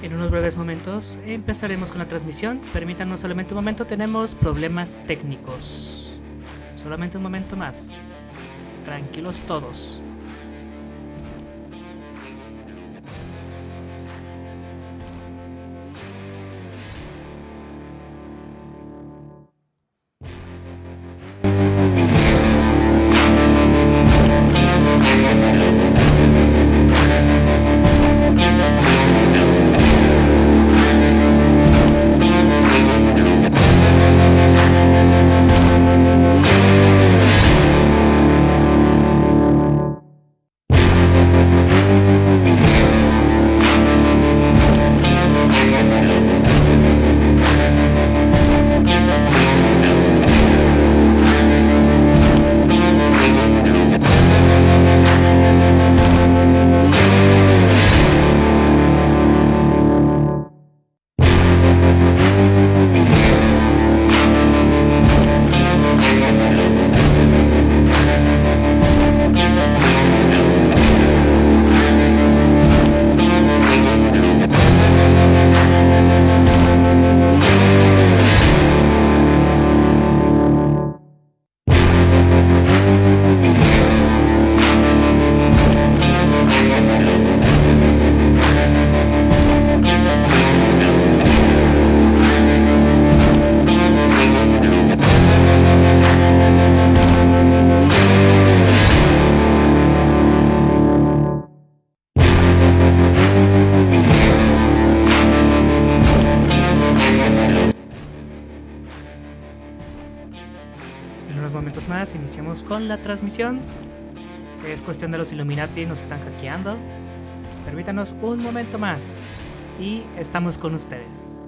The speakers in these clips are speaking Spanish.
En unos breves momentos empezaremos con la transmisión. Permítanos solamente un momento, tenemos problemas técnicos. Solamente un momento más. Tranquilos todos. En unos momentos más iniciamos con la transmisión. Es cuestión de los Illuminati, nos están hackeando. Permítanos un momento más y estamos con ustedes.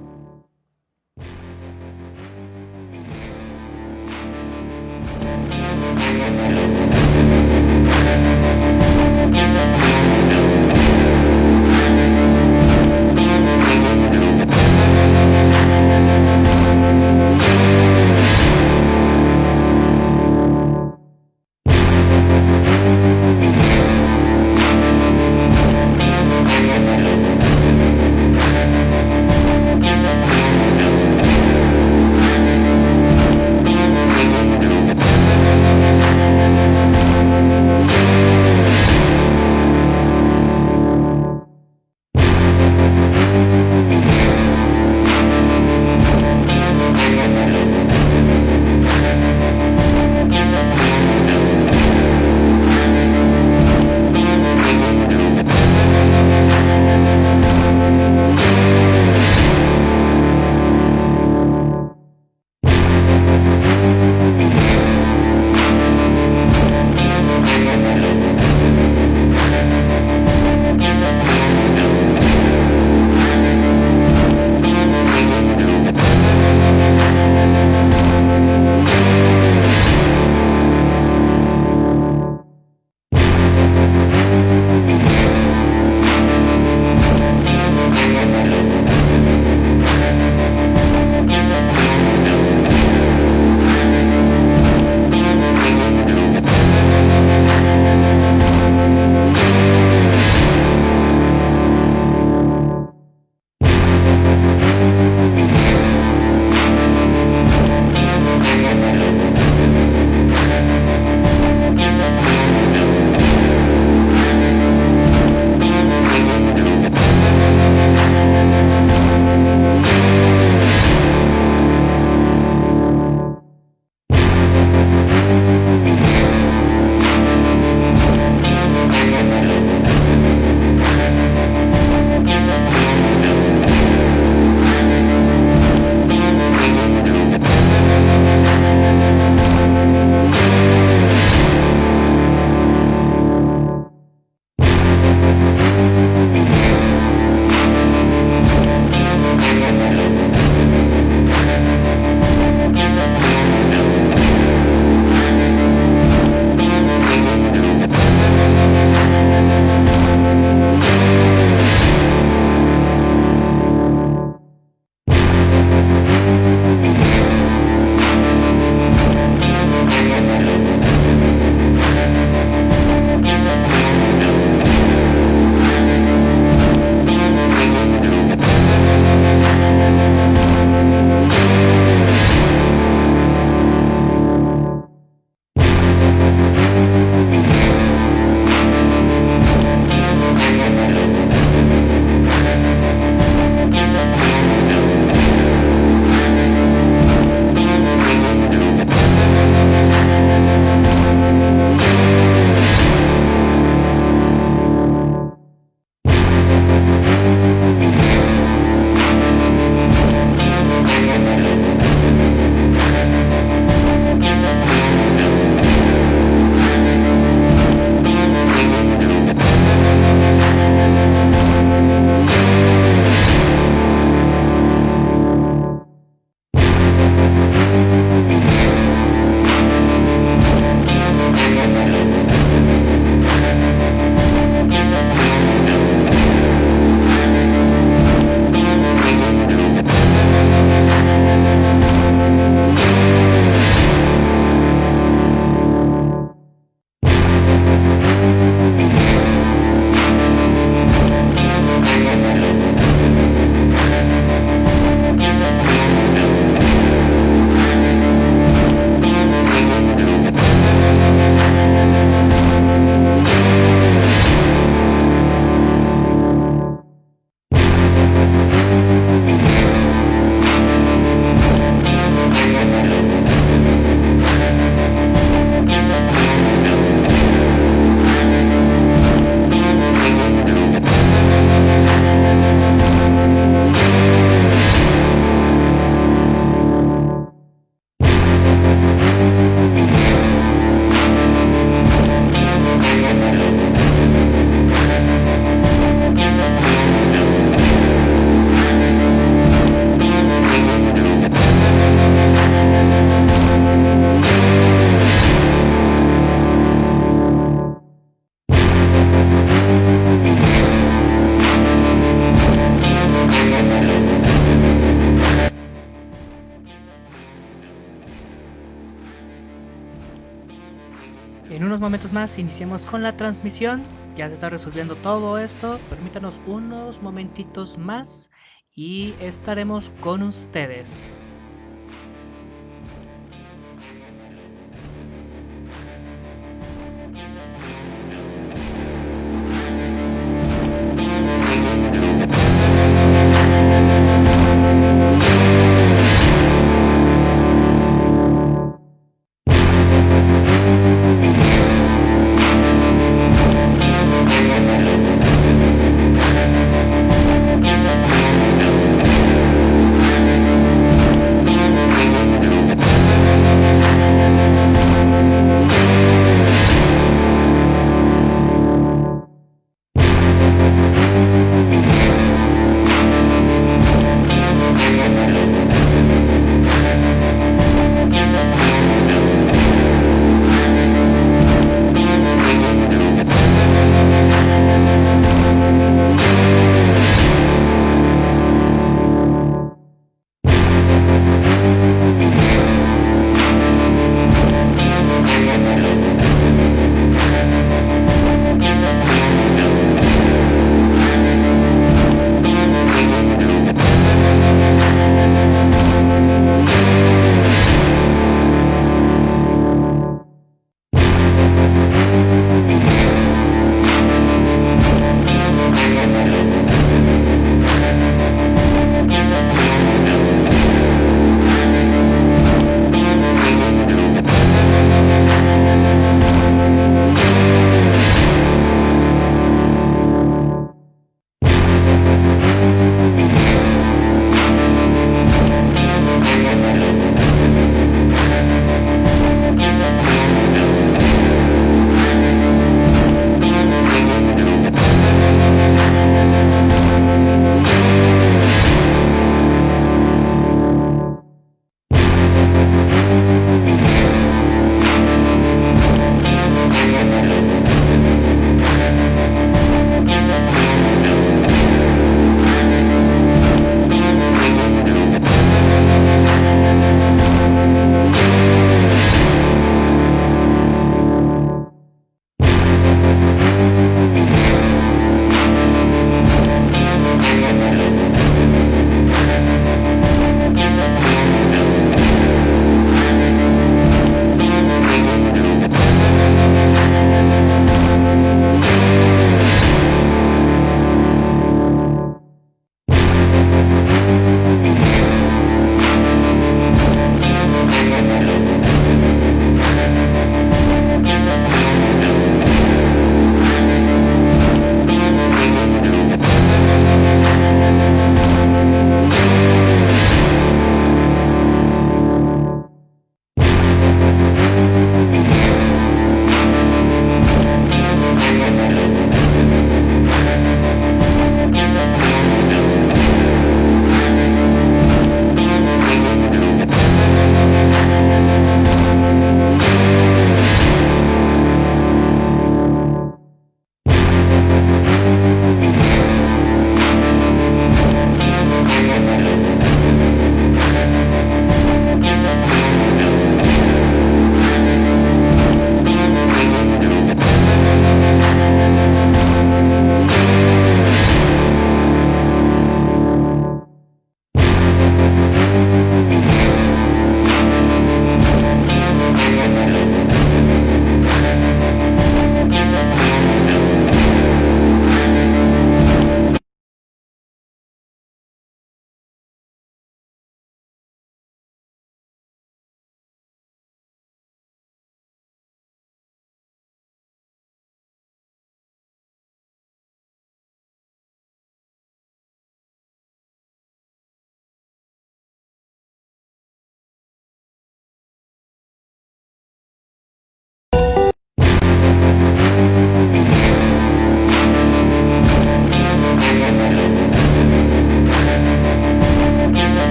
momentos más iniciamos con la transmisión. Ya se está resolviendo todo esto. Permítanos unos momentitos más y estaremos con ustedes.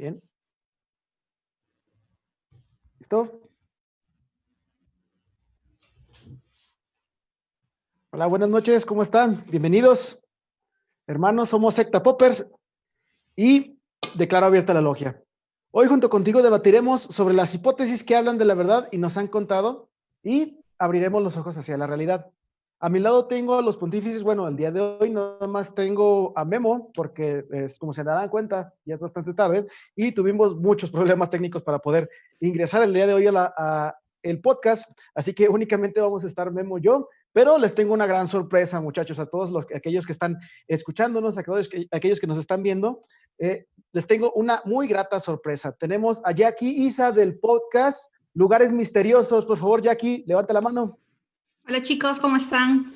Bien. ¿Listo? Hola, buenas noches, ¿cómo están? Bienvenidos. Hermanos, somos Secta Poppers y declaro abierta la logia. Hoy junto contigo debatiremos sobre las hipótesis que hablan de la verdad y nos han contado y abriremos los ojos hacia la realidad. A mi lado tengo a los pontífices. Bueno, el día de hoy nada más tengo a Memo porque, como se darán cuenta, ya es bastante tarde y tuvimos muchos problemas técnicos para poder ingresar el día de hoy a el podcast, así que únicamente vamos a estar Memo y yo, pero les tengo una gran sorpresa, muchachos, a todos aquellos que están escuchándonos, a aquellos que nos están viendo. Les tengo una muy grata sorpresa. Tenemos a Jackie Isa del podcast Lugares Misteriosos. Por favor, Jackie, levanta la mano. Hola chicos, ¿cómo están?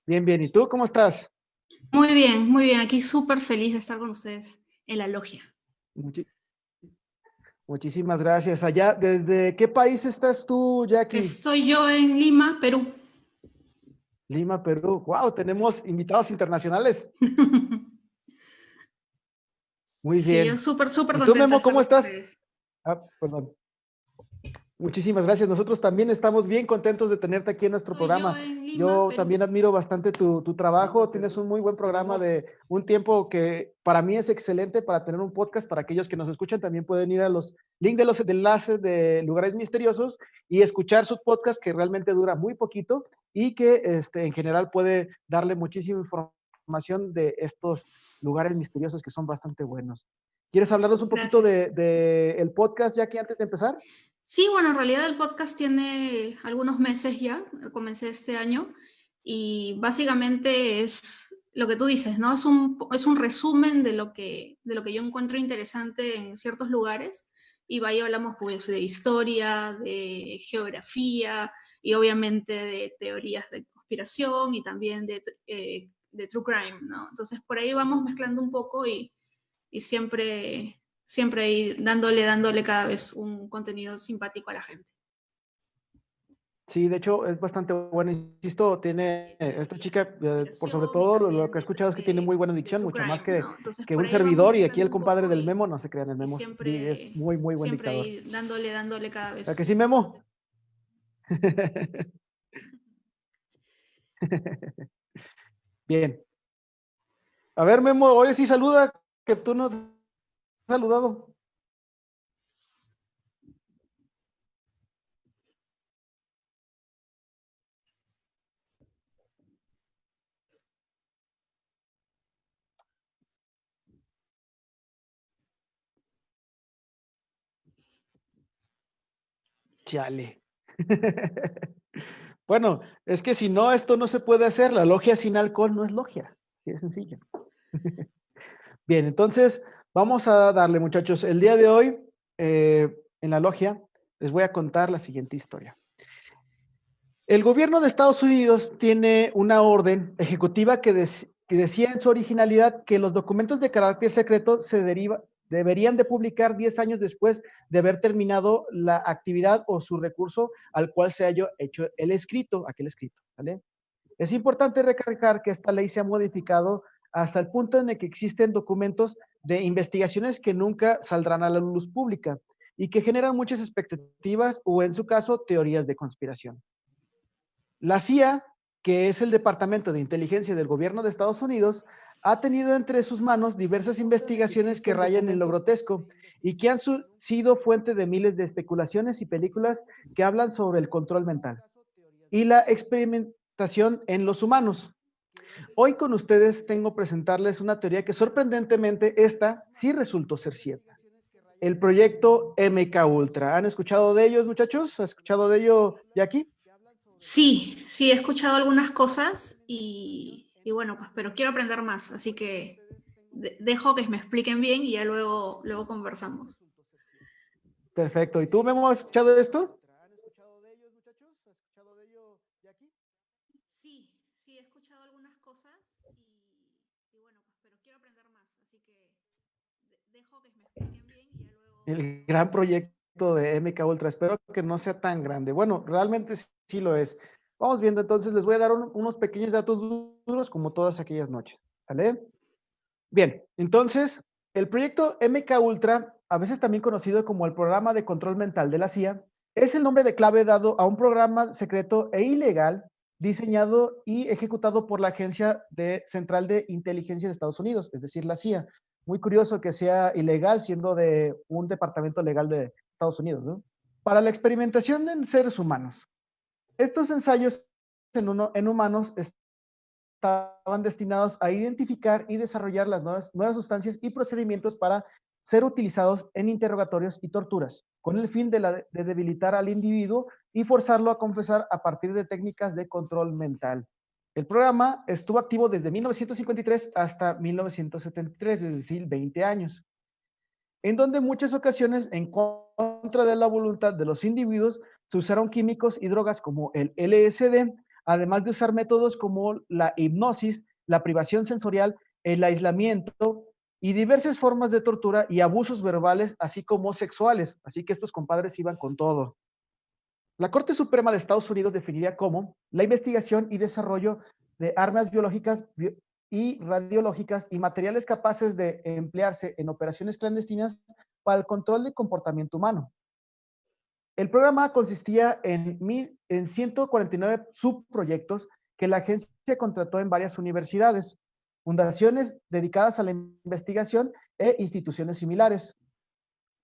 Bien, bien. ¿Y tú cómo estás? Muy bien, muy bien. Aquí súper feliz de estar con ustedes en la logia. Muchísimas gracias. Allá, ¿desde qué país estás tú, Jackie? Estoy yo en Lima, Perú. Lima, Perú. Wow, tenemos invitados internacionales. Muy Sí, yo bien. súper ¿Y tú, contenta de Memo, estar cómo con estás? ustedes. Perdón. Muchísimas gracias. Nosotros también estamos bien contentos de tenerte aquí en nuestro Estoy yo programa. en Lima, Yo Perú. también admiro bastante tu trabajo. Tienes un muy buen programa de un tiempo que para mí es excelente para tener un podcast. Para aquellos que nos escuchan, también pueden ir a los links de los enlaces de Lugares Misteriosos y escuchar su podcast, que realmente dura muy poquito y que en general puede darle muchísima información de estos lugares misteriosos que son bastante buenos. ¿Quieres hablarnos un poquito Gracias. de el podcast, Jackie, antes de empezar? Sí, bueno, en realidad el podcast tiene algunos meses ya. Comencé este año y básicamente es lo que tú dices, ¿no? Es un resumen de lo que yo encuentro interesante en ciertos lugares. Y ahí hablamos pues de historia, de geografía y obviamente de teorías de conspiración y también de true crime, ¿no? Entonces por ahí vamos mezclando un poco y siempre ahí dándole cada vez un contenido simpático a la gente. Sí, de hecho es bastante bueno, insisto, tiene esta chica, por sobre Conspiración y todo lo también que he escuchado es que tiene muy buena de dicción, true mucho más crime, ¿no? Entonces que por un ahí vamos servidor y aquí mezclando el un compadre poco del Memo, no se crean, el y Memo es siempre, muy, muy buen siempre dictador. ahí dándole cada ¿A vez que sí, un Memo? contenido. Bien. A ver, Memo, hoy sí saluda, que tú no has saludado. Chale. Bueno, es que si no, esto no se puede hacer. La logia sin alcohol no es logia. Sí, es sencillo. Bien, entonces vamos a darle, muchachos. El día de hoy, en la logia, les voy a contar la siguiente historia. El gobierno de Estados Unidos tiene una orden ejecutiva que decía en su originalidad que los documentos de carácter secreto deberían de publicar 10 años después de haber terminado la actividad o su recurso al cual se haya hecho aquel escrito, ¿vale? Es importante recalcar que esta ley se ha modificado hasta el punto en el que existen documentos de investigaciones que nunca saldrán a la luz pública y que generan muchas expectativas o, en su caso, teorías de conspiración. La CIA, que es el Departamento de Inteligencia del Gobierno de Estados Unidos, ha tenido entre sus manos diversas investigaciones que rayan en lo grotesco y que han sido fuente de miles de especulaciones y películas que hablan sobre el control mental y la experimentación en los humanos. Hoy con ustedes tengo presentarles una teoría que sorprendentemente esta sí resultó ser cierta. El proyecto MK Ultra. ¿Han escuchado de ellos, muchachos? ¿Has escuchado de ello, Jackie? Sí, he escuchado algunas cosas y bueno, pues, pero quiero aprender más, así que dejo que me expliquen bien y ya luego conversamos. Perfecto. ¿Y tú, Memo, has escuchado de esto? Sí, he escuchado algunas cosas y bueno, pues, pero quiero aprender más, así que dejo que me expliquen bien y ya El luego gran conversamos. proyecto de MK Ultra. Espero que no sea tan grande. Bueno, realmente sí lo es. Vamos viendo, entonces les voy a dar unos pequeños datos duros como todas aquellas noches. ¿Vale? Bien, entonces, el proyecto MK Ultra, a veces también conocido como el Programa de Control Mental de la CIA, es el nombre de clave dado a un programa secreto e ilegal diseñado y ejecutado por la Central de Inteligencia de Estados Unidos, es decir, la CIA. Muy curioso que sea ilegal siendo de un departamento legal de Estados Unidos, ¿no? Para la experimentación en seres humanos. Estos ensayos en humanos estaban destinados a identificar y desarrollar las nuevas sustancias y procedimientos para ser utilizados en interrogatorios y torturas, con el fin de debilitar al individuo y forzarlo a confesar a partir de técnicas de control mental. El programa estuvo activo desde 1953 hasta 1973, es decir, 20 años, en donde en muchas ocasiones, en contra de la voluntad de los individuos, se usaron químicos y drogas como el LSD, además de usar métodos como la hipnosis, la privación sensorial, el aislamiento y diversas formas de tortura y abusos verbales, así como sexuales. Así que estos compadres iban con todo. La Corte Suprema de Estados Unidos definiría como la investigación y desarrollo de armas biológicas y radiológicas y materiales capaces de emplearse en operaciones clandestinas para el control del comportamiento humano. El programa consistía en 149 subproyectos que la agencia contrató en varias universidades, fundaciones dedicadas a la investigación e instituciones similares.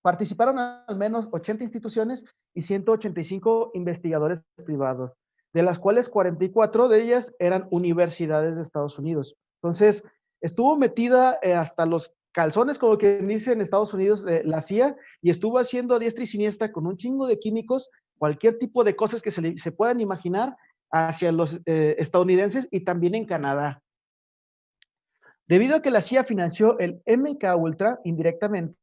Participaron al menos 80 instituciones y 185 investigadores privados, de las cuales 44 de ellas eran universidades de Estados Unidos. Entonces, estuvo metida hasta los calzones, como que dice en Estados Unidos, la CIA, y estuvo haciendo a diestra y siniestra con un chingo de químicos, cualquier tipo de cosas que se puedan imaginar hacia los estadounidenses y también en Canadá. Debido a que la CIA financió el MK Ultra indirectamente,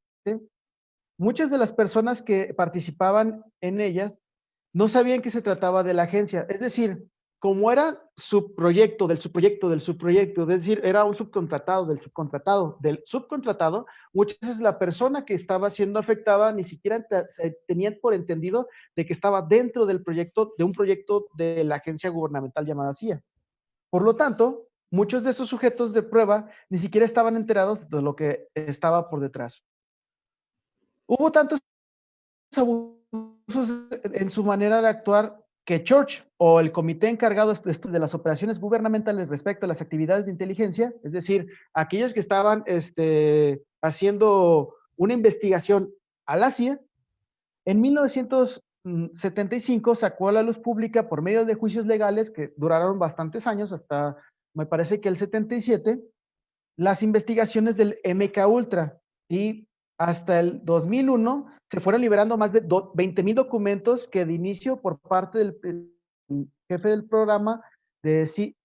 muchas de las personas que participaban en ellas no sabían que se trataba de la agencia. Es decir, como era subproyecto del subproyecto del subproyecto, es decir, era un subcontratado del subcontratado del subcontratado, muchas veces la persona que estaba siendo afectada ni siquiera tenía por entendido de que estaba dentro del proyecto, de un proyecto de la agencia gubernamental llamada CIA. Por lo tanto, muchos de esos sujetos de prueba ni siquiera estaban enterados de lo que estaba por detrás. Hubo tantos abusos en su manera de actuar que Church o el comité encargado de las operaciones gubernamentales respecto a las actividades de inteligencia, es decir, aquellos que estaban haciendo una investigación a la CIA, en 1975 sacó a la luz pública por medio de juicios legales que duraron bastantes años, hasta me parece que el 77, las investigaciones del MK Ultra, y hasta el 2001 se fueron liberando más de 20,000 documentos que de inicio por parte del jefe del programa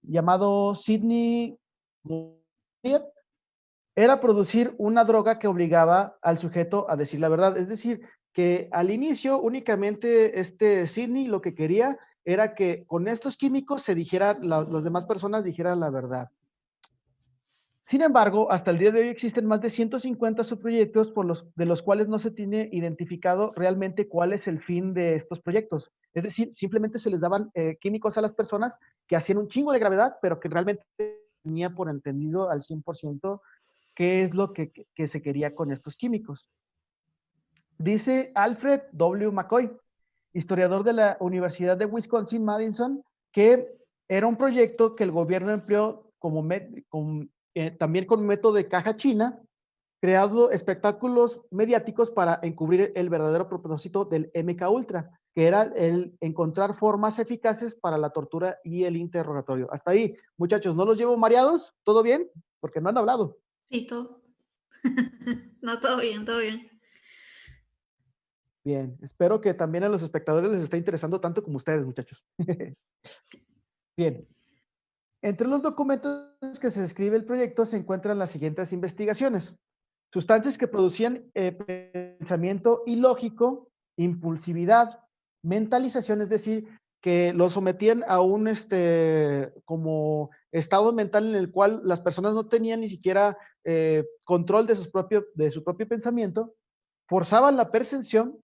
llamado Sidney era producir una droga que obligaba al sujeto a decir la verdad. Es decir, que al inicio únicamente Sidney lo que quería era que con estos químicos se dijera, las demás personas dijeran la verdad. Sin embargo, hasta el día de hoy existen más de 150 subproyectos de los cuales no se tiene identificado realmente cuál es el fin de estos proyectos. Es decir, simplemente se les daban químicos a las personas que hacían un chingo de gravedad, pero que realmente tenía por entendido al 100% qué es lo que se quería con estos químicos. Dice Alfred W. McCoy, historiador de la Universidad de Wisconsin-Madison, que era un proyecto que el gobierno empleó también con método de caja china, creando espectáculos mediáticos para encubrir el verdadero propósito del MK Ultra, que era el encontrar formas eficaces para la tortura y el interrogatorio. Hasta ahí, muchachos, ¿no los llevo mareados? ¿Todo bien? Porque no han hablado. Sí, todo. No, todo bien, todo bien. Bien, espero que también a los espectadores les esté interesando tanto como ustedes, muchachos. Bien. Entre los documentos que se describe el proyecto se encuentran las siguientes investigaciones. Sustancias que producían pensamiento ilógico, impulsividad, mentalización, es decir, que lo sometían a un como estado mental en el cual las personas no tenían ni siquiera control de su propio pensamiento, forzaban la percepción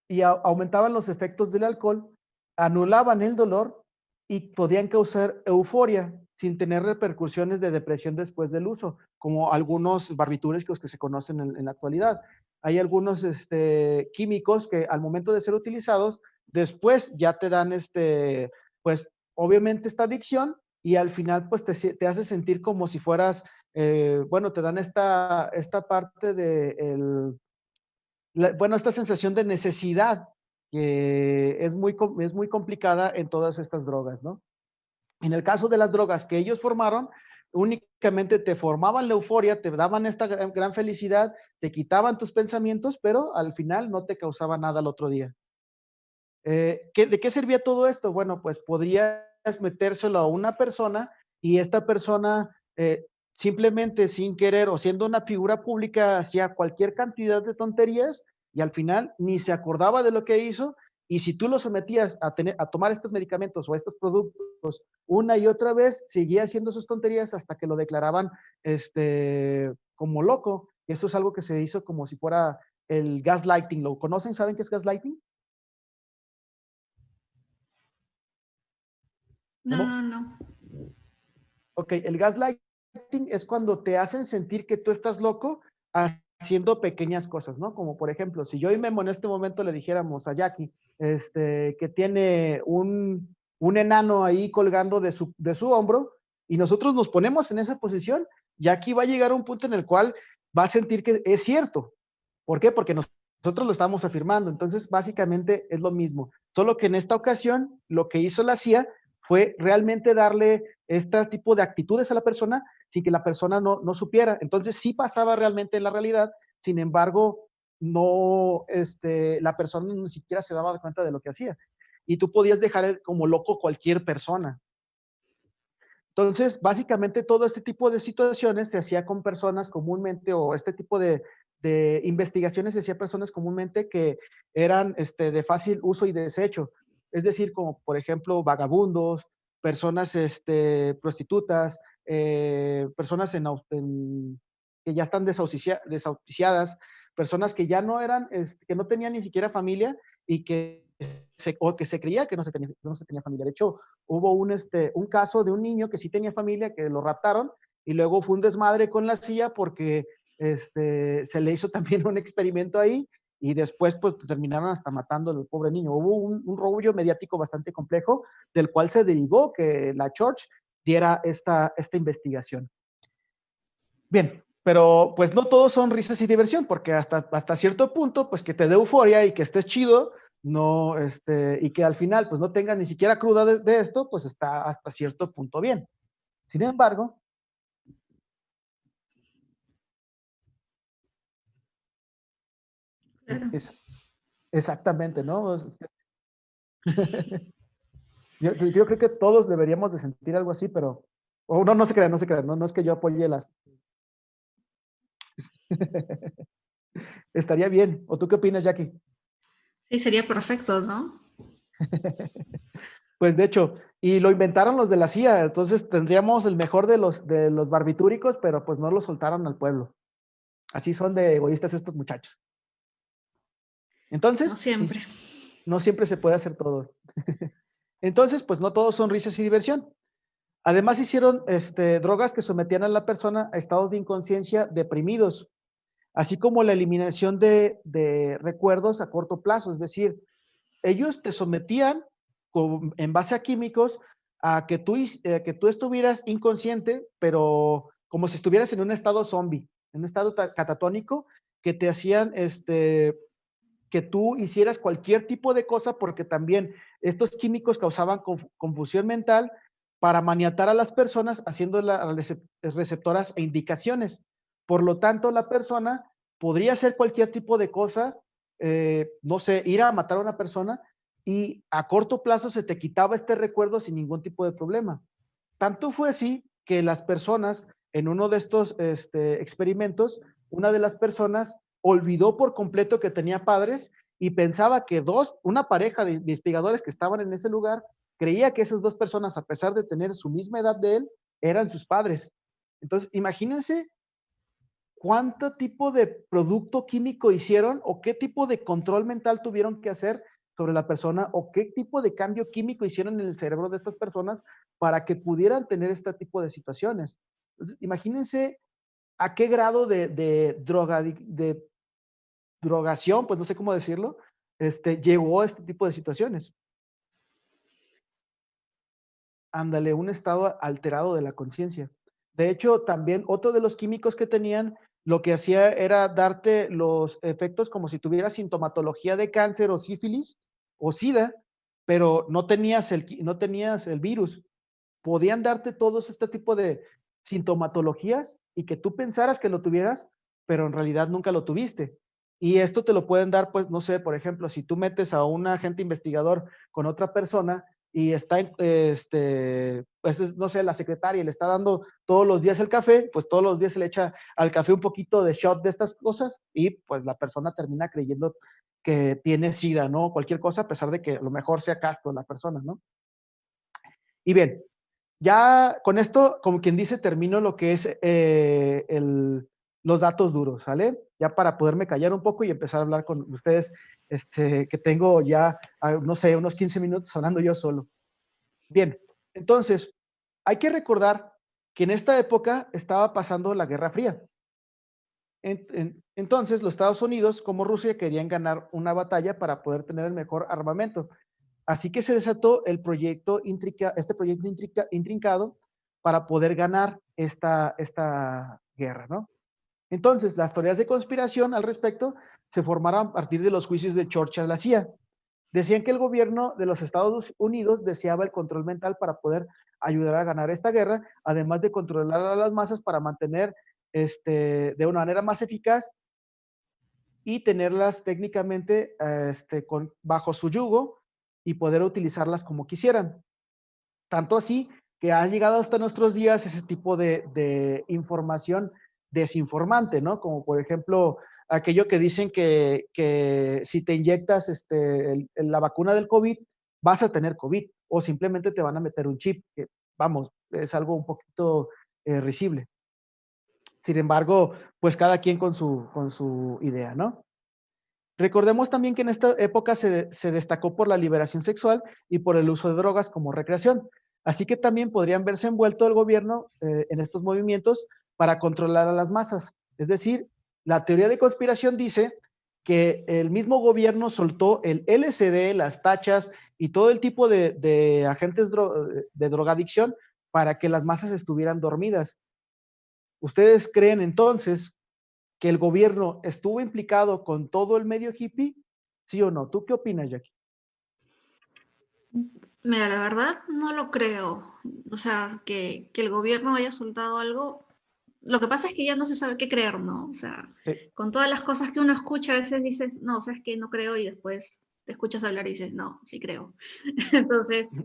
y aumentaban los efectos del alcohol, anulaban el dolor y podían causar euforia. sin tener repercusiones de depresión después del uso, como algunos barbitúricos que se conocen en la actualidad. Hay algunos químicos que al momento de ser utilizados, después ya te dan, pues obviamente esta adicción y al final pues te hace sentir como si fueras, bueno, te dan esta parte de, bueno, esta sensación de necesidad que es muy complicada en todas estas drogas, ¿no? En el caso de las drogas que ellos formaron, únicamente te formaban la euforia, te daban esta gran felicidad, te quitaban tus pensamientos, pero al final no te causaba nada al otro día. ¿De qué servía todo esto? Bueno, pues podrías metérselo a una persona y esta persona simplemente sin querer o siendo una figura pública hacía cualquier cantidad de tonterías y al final ni se acordaba de lo que hizo. Y si tú lo sometías a tomar estos medicamentos o estos productos una y otra vez, seguía haciendo sus tonterías hasta que lo declaraban como loco. Esto es algo que se hizo como si fuera el gaslighting. ¿Lo conocen? ¿Saben qué es gaslighting? No, ¿Memo? no, no. Ok, el gaslighting es cuando te hacen sentir que tú estás loco haciendo pequeñas cosas, ¿no? Como por ejemplo, si yo y Memo en este momento le dijéramos a Jackie que tiene un enano ahí colgando de su hombro y nosotros nos ponemos en esa posición, Jackie va a llegar a un punto en el cual va a sentir que es cierto. ¿Por qué? Porque nosotros lo estamos afirmando. Entonces, básicamente es lo mismo. Solo que en esta ocasión, lo que hizo la CIA fue realmente darle este tipo de actitudes a la persona sin que la persona no supiera. Entonces sí pasaba realmente en la realidad, sin embargo, no, la persona ni siquiera se daba cuenta de lo que hacía. Y tú podías dejar como loco cualquier persona. Entonces, básicamente todo este tipo de situaciones se hacía con personas comúnmente, o este tipo de investigaciones se hacía personas comúnmente que eran de fácil uso y desecho. Es decir, como por ejemplo vagabundos, personas prostitutas, personas que ya están desauspiciadas, personas que ya no eran, que no tenían ni siquiera familia y o que se creía que no se tenía familia. De hecho, hubo un caso de un niño que sí tenía familia, que lo raptaron y luego fue un desmadre con la CIA porque se le hizo también un experimento ahí y después pues terminaron hasta matando al pobre niño. Hubo un rollo mediático bastante complejo del cual se derivó que la Church diera esta investigación. Bien, pero pues no todos son risas y diversión, porque hasta cierto punto, pues que te dé euforia y que estés chido, no, y que al final pues no tengas ni siquiera cruda de esto, pues está hasta cierto punto bien. Sin embargo, Claro. exactamente, ¿no? Yo creo que todos deberíamos de sentir algo así, pero, o no se crean, no es que yo apoye las... Estaría bien. ¿O tú qué opinas, Jackie? Sí, sería perfecto, ¿no? Pues de hecho, y lo inventaron los de la CIA, entonces tendríamos el mejor de los barbitúricos, pero pues no lo soltaron al pueblo. Así son de egoístas estos muchachos. No Entonces, siempre. no siempre se puede hacer todo. Entonces, pues no todos son risas y diversión. Además hicieron drogas que sometían a la persona a estados de inconsciencia deprimidos, así como la eliminación de recuerdos a corto plazo, es decir, ellos te sometían en base a químicos a que tú estuvieras inconsciente, pero como si estuvieras en un estado zombie, en un estado catatónico, que te hacían que tú hicieras cualquier tipo de cosa, porque también estos químicos causaban confusión mental para maniatar a las personas haciendo las receptoras e indicaciones. Por lo tanto, la persona podría hacer cualquier tipo de cosa, no sé, ir a matar a una persona y a corto plazo se te quitaba este recuerdo sin ningún tipo de problema. Tanto fue así que las personas, en uno de estos experimentos, una de las personas olvidó por completo que tenía padres y pensaba que una pareja de investigadores que estaban en ese lugar, creía que esas dos personas, a pesar de tener su misma edad de él, eran sus padres. Entonces, imagínense cuánto tipo de producto químico hicieron o qué tipo de control mental tuvieron que hacer sobre la persona o qué tipo de cambio químico hicieron en el cerebro de estas personas para que pudieran tener este tipo de situaciones. Entonces, imagínense a qué grado de drogación, pues no sé cómo decirlo, llegó a este tipo de situaciones. Ándale, un estado alterado de la conciencia. De hecho, también otro de los químicos que tenían, lo que hacía era darte los efectos como si tuvieras sintomatología de cáncer o sífilis o sida, pero no tenías el virus. Podían darte todos este tipo de sintomatologías y que tú pensaras que lo tuvieras, pero en realidad nunca lo tuviste. Y esto te lo pueden dar, pues, no sé, por ejemplo, si tú metes a un agente investigador con otra persona y está, pues, no sé, la secretaria le está dando todos los días el café, pues todos los días se le echa al café un poquito de shot de estas cosas y pues la persona termina creyendo que tiene SIDA, ¿no? Cualquier cosa, a pesar de que a lo mejor sea casto la persona, ¿no? Y bien, ya con esto, como quien dice, termino lo que es los datos duros, ¿sale? Ya para poderme callar un poco y empezar a hablar con ustedes, que tengo ya, no sé, unos 15 minutos hablando yo solo. Bien, entonces, hay que recordar que en esta época estaba pasando la Guerra Fría. Entonces, los Estados Unidos, como Rusia, querían ganar una batalla para poder tener el mejor armamento. Así que se desató este proyecto intrincado para poder ganar esta guerra, ¿no? Entonces, las teorías de conspiración al respecto se formaron a partir de los juicios de Churchill a la CIA. Decían que el gobierno de los Estados Unidos deseaba el control mental para poder ayudar a ganar esta guerra, además de controlar a las masas para mantener de una manera más eficaz y tenerlas técnicamente bajo su yugo y poder utilizarlas como quisieran. Tanto así que ha llegado hasta nuestros días ese tipo de información desinformante, ¿no? Como por ejemplo aquello que dicen que si te inyectas la vacuna del COVID, vas a tener COVID o simplemente te van a meter un chip, que vamos, es algo un poquito risible. Sin embargo, pues cada quien con su idea, ¿no? Recordemos también que en esta época se destacó por la liberación sexual y por el uso de drogas como recreación. Así que también podrían verse envuelto el gobierno en estos movimientos para controlar a las masas. Es decir, la teoría de conspiración dice que el mismo gobierno soltó el LSD, las tachas y todo el tipo de agentes de drogadicción para que las masas estuvieran dormidas. ¿Ustedes creen entonces que el gobierno estuvo implicado con todo el medio hippie? ¿Sí o no? ¿Tú qué opinas, Jackie? Mira, la verdad no lo creo. O sea, que el gobierno haya soltado algo. Lo que pasa es que ya no se sabe qué creer, ¿no? O sea, Sí. con todas las cosas que uno escucha, a veces dices, no, sabes que no creo, y después te escuchas hablar y dices, no, sí creo. Entonces,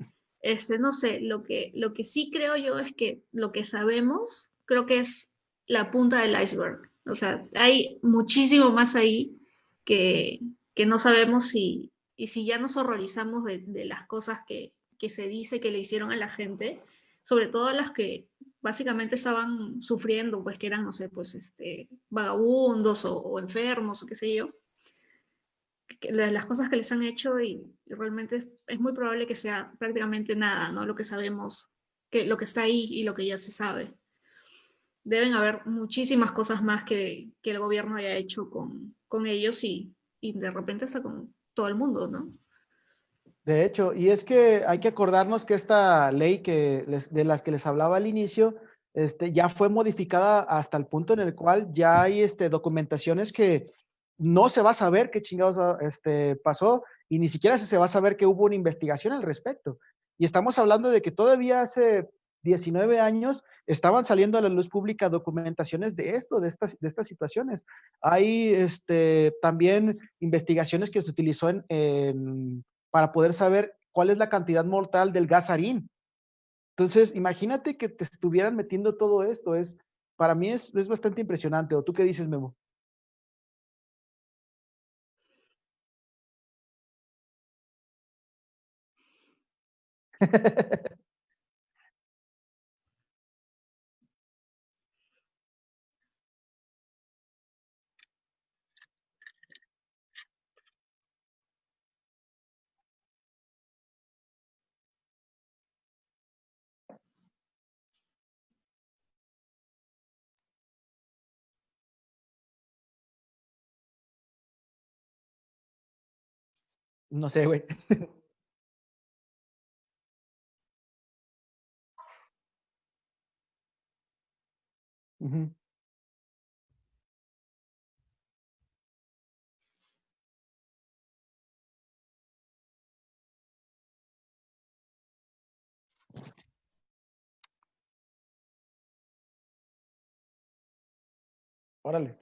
no sé, lo que sí creo yo es que lo que sabemos, creo que es la punta del iceberg. O sea, hay muchísimo más ahí que, que no sabemos, y si ya nos horrorizamos de las cosas que se dice que le hicieron a la gente, sobre todo las que básicamente estaban sufriendo, pues que eran, no sé, pues vagabundos o enfermos o qué sé yo, las cosas que les han hecho, y realmente es muy probable que sea prácticamente nada, ¿no? Lo que sabemos, lo que está ahí y lo que ya se sabe. Deben haber muchísimas cosas más que el gobierno haya hecho con ellos, y de repente está con todo el mundo, ¿no? De hecho, y es que hay que acordarnos que esta ley de las que les hablaba al inicio, ya fue modificada hasta el punto en el cual ya hay documentaciones que no se va a saber qué chingados pasó y ni siquiera se va a saber que hubo una investigación al respecto. Y estamos hablando de que todavía hace 19 años estaban saliendo a la luz pública documentaciones de esto, de estas situaciones. Hay también investigaciones que se utilizó para poder saber cuál es la cantidad mortal del gas sarín. Entonces, imagínate que te estuvieran metiendo todo esto. Para mí es bastante impresionante. ¿O tú qué dices, Memo? No sé, güey. Ujú. Órale.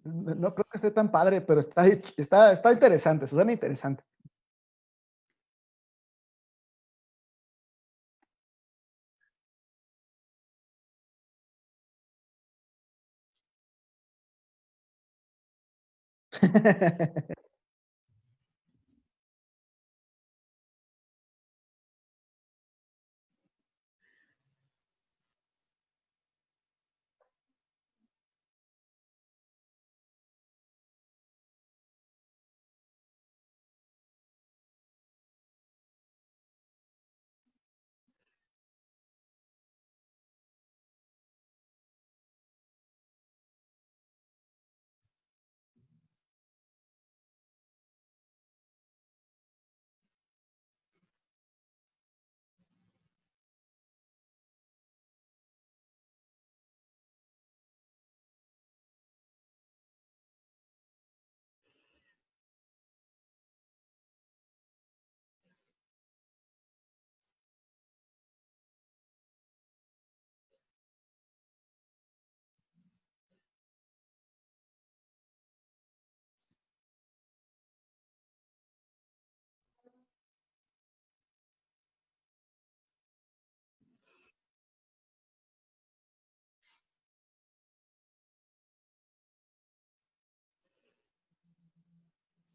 No creo que esté tan padre, pero está interesante, suena interesante.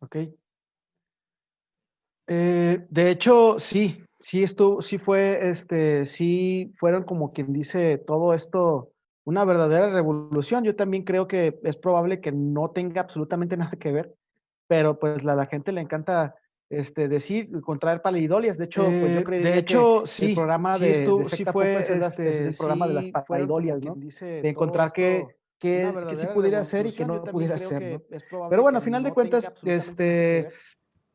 Ok. De hecho, sí fue, sí fueron como quien dice todo esto una verdadera revolución. Yo también creo que es probable que no tenga absolutamente nada que ver, pero pues la gente le encanta decir, contraer pareidolias. De hecho, pues yo De creería que hecho, el sí, programa sí de estuvo, sí secta pop fue, es el programa de las sí fueron como pareidolias, ¿no? quien dice De todo encontrar esto una que sí verdadera pudiera ser y que revolución. Yo no también pudiera creo ser, ¿no? que es Pero probable bueno, a que final de no tenga cuentas, absolutamente nada que ver,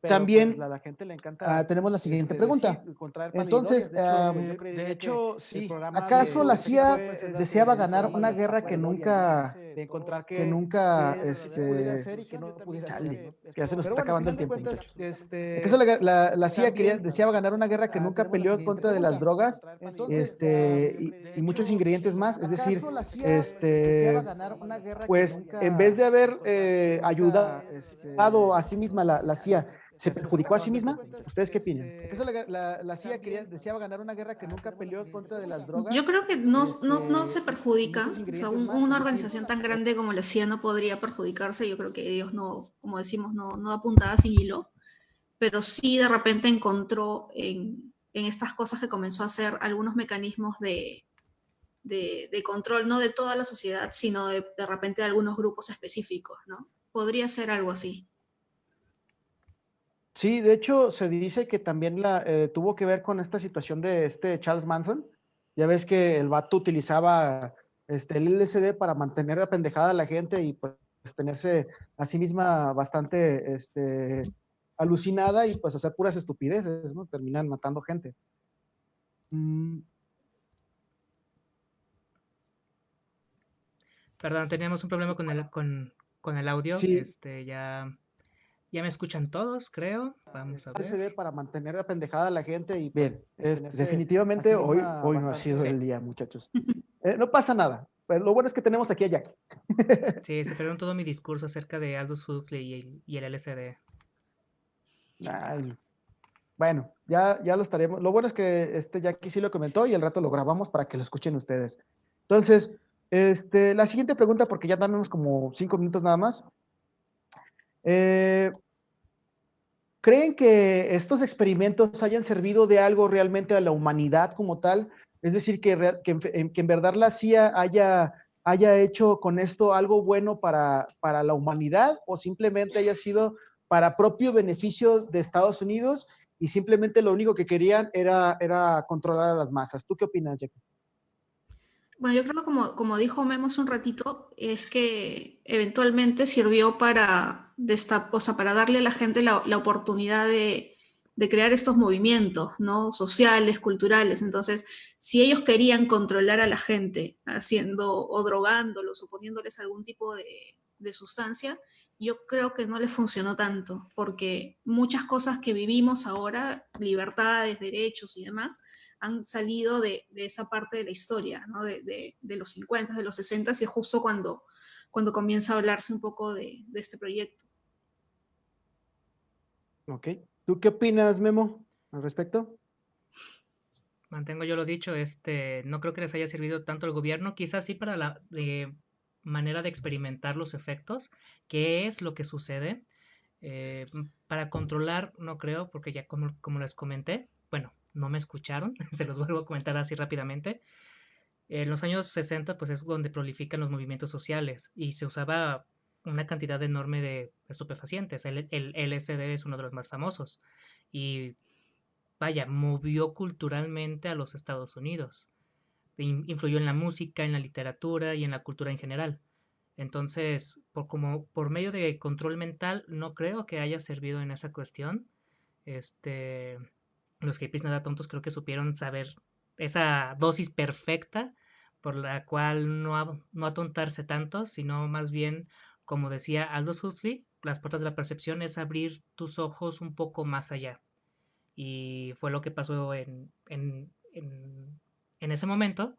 pero pues también la gente le encanta tenemos la siguiente decir, pregunta. contraer pareidolias. Entonces, De hecho, pues yo de creería que hecho, el sí, programa ¿acaso la de secta CIA pop deseaba es el ganar programa de una las guerra que pareidolias, ¿no? nunca, De encontrar que nunca, sí pudiera ser y que no pudiera ser. chale, que ya se nos Pero está bueno, a acabando el final de tiempo, cuentas, muchachos? ¿Acaso la CIA también deseaba ganar una guerra que nunca tenemos la peleó en siguiente contra de las pregunta. drogas, Entonces, y muchos ingredientes más? Es decir, ¿acaso la CIA deseaba ganar una guerra que pues en vez nunca, de haber ayudado a sí que misma la CIA, ¿se ya se nos está perjudicó a sí acabando el misma? tiempo, muchachos? ¿Ustedes qué opinan? ¿Acaso la CIA También deseaba ganar una guerra que nunca tenemos la peleó en siguiente contra de las pregunta. drogas? Yo creo que no se Y perjudica, muchos o sea, ingredientes más, es una decir, organización tan grande como la CIA no podría perjudicarse, yo creo que ellos no, como decimos, no da puntada sin hilo, pero sí de repente encontró en estas cosas que comenzó a hacer algunos mecanismos de control, no de toda la sociedad, sino de repente de algunos grupos específicos, ¿no? Podría ser algo así. sí, de hecho se dice que también tuvo que ver con esta situación de Charles Manson. Ya ves que el vato utilizaba el LSD para mantener apendejada a la gente y pues tenerse a sí misma bastante alucinada y pues hacer puras estupideces, ¿no? Terminan matando gente. Mm, Perdón, teníamos un problema con el audio. sí, Ya me escuchan todos, creo. Vamos a ver. LSD para mantener apendejada a la gente y pues Bien, tenerse a definitivamente sí hoy hoy no ha bastante. sido Sí, el día, muchachos. No pasa nada. Pero lo bueno es que tenemos aquí a Jackie. sí, se perdieron todo mi discurso acerca de Aldous Huxley y el LSD. Ay, bueno, ya lo estaremos. Lo bueno es que Jackie sí lo comentó y el rato lo grabamos para que lo escuchen ustedes. Entonces, la siguiente pregunta, porque ya tenemos como 5 minutos nada más. Eh, ¿Creen que estos experimentos hayan servido de algo realmente a la humanidad como tal? Es decir, que en verdad la CIA haya hecho con esto algo bueno para la humanidad o simplemente haya sido para propio beneficio de Estados Unidos y simplemente lo único que querían era controlar a las masas. ¿Tú qué opinas, Jackie? Bueno, yo creo que como dijo Memo hace un ratito, es que eventualmente sirvió o sea, para darle a la gente la oportunidad de crear estos movimientos, ¿no? Sociales, culturales. Entonces, si ellos querían controlar a la gente haciendo o drogándolos o poniéndoles algún tipo de sustancia, yo creo que no les funcionó tanto, porque muchas cosas que vivimos ahora, libertades, derechos y demás, han salido de esa parte de la historia, ¿no? De los 50, de los 60, y es justo cuando comienza a hablarse un poco de este proyecto. Ok. ¿Tú qué opinas, Memo, al respecto? Mantengo yo lo dicho, no creo que les haya servido tanto al gobierno, quizás sí para la manera de experimentar los efectos, qué es lo que sucede. Para controlar, no creo, porque ya como les comenté, bueno, no me escucharon, se los vuelvo a comentar así rápidamente. En los años 60, pues es donde prolifican los movimientos sociales y se usaba una cantidad enorme de estupefacientes. El LSD es uno de los más famosos. Y vaya, movió culturalmente a los Estados Unidos. Influyó en la música, en la literatura y en la cultura en general. Entonces, por medio de control mental, no creo que haya servido en esa cuestión. Este, los hippies nada tontos creo que supieron saber esa dosis perfecta por la cual no atontarse tanto, sino más bien, como decía Aldous Huxley, las puertas de la percepción es abrir tus ojos un poco más allá. Y fue lo que pasó en ese momento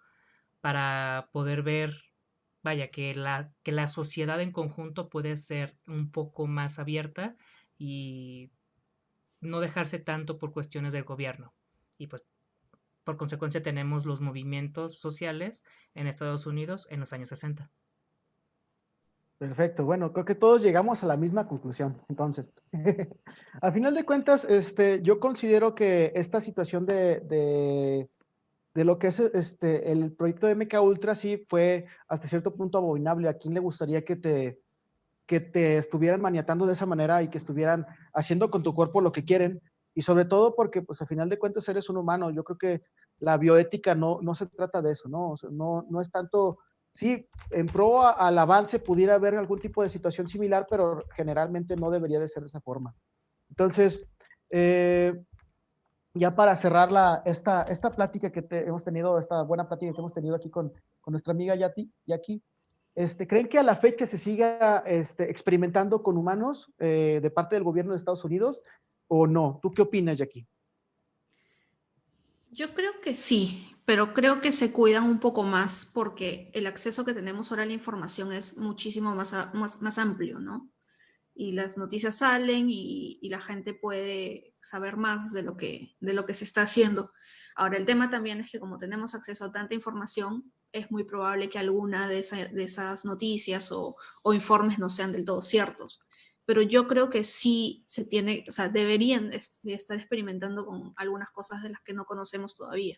para poder ver, vaya, que la sociedad en conjunto puede ser un poco más abierta y no dejarse tanto por cuestiones del gobierno. Y pues por consecuencia tenemos los movimientos sociales en Estados Unidos en los años 60. Perfecto, bueno, creo que todos llegamos a la misma conclusión. Entonces, al final de cuentas, yo considero que esta situación de lo que es el proyecto de MK Ultra sí fue hasta cierto punto abominable. ¿A quién le gustaría que te estuvieran maniatando de esa manera y que estuvieran haciendo con tu cuerpo lo que quieren? Y sobre todo porque, pues, al final de cuentas eres un humano. Yo creo que la bioética no se trata de eso, ¿no? O sea, no es tanto, sí, en pro al avance pudiera haber algún tipo de situación similar, pero generalmente no debería de ser de esa forma. Entonces, eh, ya para cerrar esta plática hemos tenido, esta buena plática que hemos tenido aquí con nuestra amiga Jackie, ¿creen que a la fecha se siga experimentando con humanos de parte del gobierno de Estados Unidos o no? ¿Tú qué opinas, Jackie? Yo creo que sí, pero creo que se cuidan un poco más porque el acceso que tenemos ahora a la información es muchísimo más amplio, ¿no? Y las noticias salen y la gente puede saber más de lo que se está haciendo. Ahora, el tema también es que como tenemos acceso a tanta información, es muy probable que alguna de esas noticias o informes no sean del todo ciertos. Pero yo creo que sí se tiene, o sea, deberían de estar experimentando con algunas cosas de las que no conocemos todavía.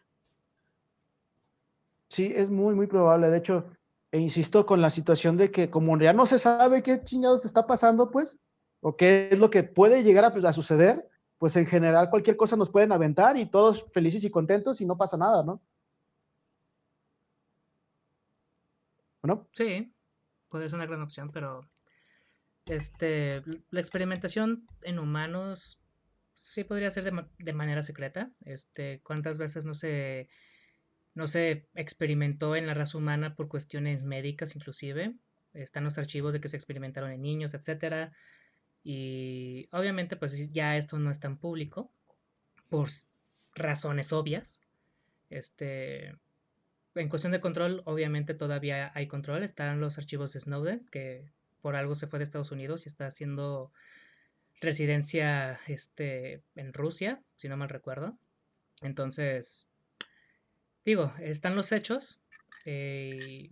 Sí, es muy, muy probable. De hecho, insisto con la situación de que como ya no se sabe qué chingados está pasando, pues, o qué es lo que puede llegar a suceder, pues en general cualquier cosa nos pueden aventar y todos felices y contentos y no pasa nada, ¿no? Bueno, Sí, puede ser una gran opción, pero la experimentación en humanos sí podría ser de manera secreta. ¿Cuántas veces no se experimentó en la raza humana por cuestiones médicas inclusive? Están los archivos de que se experimentaron en niños, etcétera. Y obviamente pues ya esto no es tan público por razones obvias. Este, en cuestión de control, obviamente todavía hay control. Están los archivos de Snowden, que por algo se fue de Estados Unidos y está haciendo residencia en Rusia, si no mal recuerdo. Entonces, digo, están los hechos. Y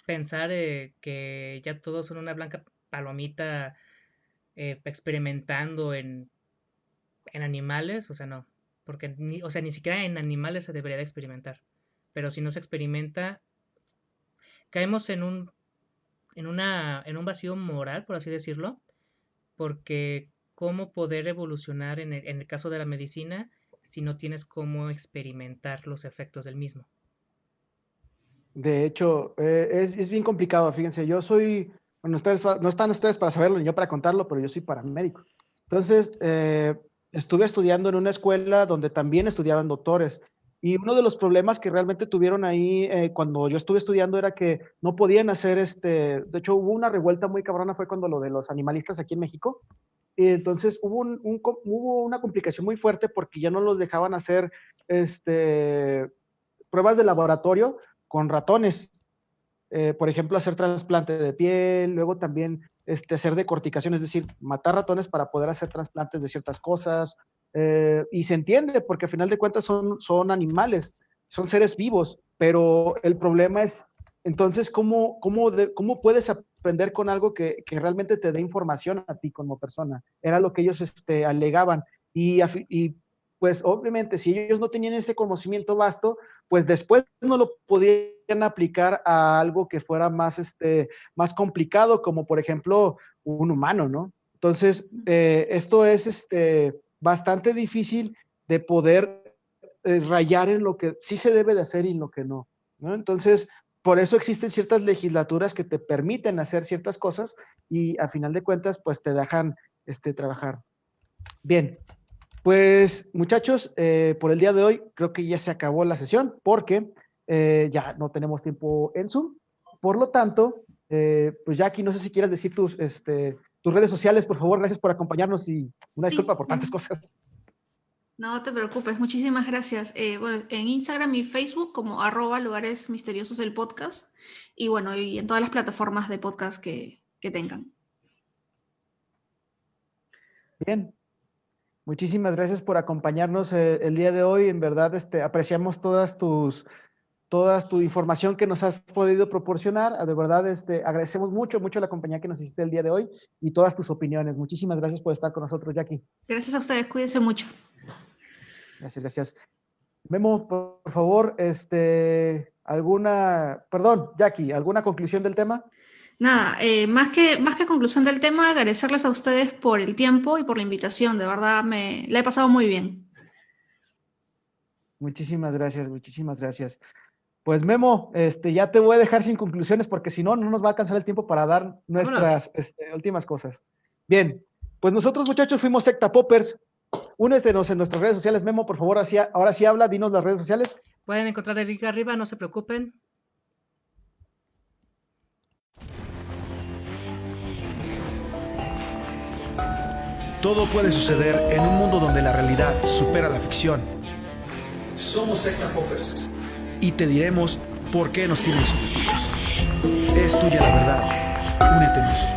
pensar que ya todos son una blanca palomita experimentando en animales, o sea, no. porque o sea, ni siquiera en animales se debería de experimentar. Pero si no se experimenta, caemos en un vacío moral, por así decirlo, porque cómo poder evolucionar en el caso de la medicina si no tienes cómo experimentar los efectos del mismo. De hecho, es bien complicado, fíjense, yo soy, bueno, ustedes, no están ustedes para saberlo ni yo para contarlo, pero yo soy paramédico. Entonces, estuve estudiando en una escuela donde también estudiaban doctores. Y uno de los problemas que realmente tuvieron ahí cuando yo estuve estudiando era que no podían hacer de hecho hubo una revuelta muy cabrona, fue cuando lo de los animalistas aquí en México. Y entonces hubo una complicación muy fuerte porque ya no los dejaban hacer pruebas de laboratorio con ratones. Por ejemplo, hacer trasplante de piel, luego también hacer decorticación, es decir, matar ratones para poder hacer trasplantes de ciertas cosas. Y se entiende, porque al final de cuentas son animales, son seres vivos, pero el problema es, entonces, ¿cómo puedes aprender con algo que realmente te dé información a ti como persona? Era lo que ellos alegaban. Y pues obviamente, si ellos no tenían ese conocimiento vasto, pues después no lo podían aplicar a algo que fuera más complicado, como por ejemplo un humano, ¿no? Entonces, esto es bastante difícil de poder rayar en lo que sí se debe de hacer y en lo que no, ¿no? Entonces, por eso existen ciertas legislaturas que te permiten hacer ciertas cosas y a final de cuentas, pues te dejan trabajar. Bien, pues muchachos, por el día de hoy creo que ya se acabó la sesión porque ya no tenemos tiempo en Zoom. Por lo tanto, pues Jackie, no sé si quieres decir tus redes sociales, por favor. Gracias por acompañarnos y una disculpa Sí, por tantas cosas. no te preocupes, muchísimas gracias. Bueno, en Instagram y Facebook como @lugares misteriosos el podcast y bueno, y en todas las plataformas de podcast que tengan. Bien, muchísimas gracias por acompañarnos el día de hoy. En verdad, apreciamos toda tu información que nos has podido proporcionar. De verdad, agradecemos mucho, mucho la compañía que nos hiciste el día de hoy y todas tus opiniones. Muchísimas gracias por estar con nosotros, Jackie. Gracias a ustedes, cuídense mucho. Gracias, gracias. Memo, por favor, perdón, Jackie, ¿alguna conclusión del tema? Nada, más que conclusión del tema, agradecerles a ustedes por el tiempo y por la invitación. De verdad, la he pasado muy bien. Muchísimas gracias, muchísimas gracias. Pues Memo, ya te voy a dejar sin conclusiones porque si no, no nos va a alcanzar el tiempo para dar Vámonos. nuestras últimas cosas. Bien, pues nosotros muchachos fuimos Secta Poppers. Únesenos en nuestras redes sociales. Memo, por favor, ahora sí habla, dinos las redes sociales. Pueden encontrar el link arriba, no se preocupen. Todo puede suceder en un mundo donde la realidad supera la ficción. Somos Secta Poppers y te diremos por qué nos tienen sometidos. Es tuya la verdad. Únetenos.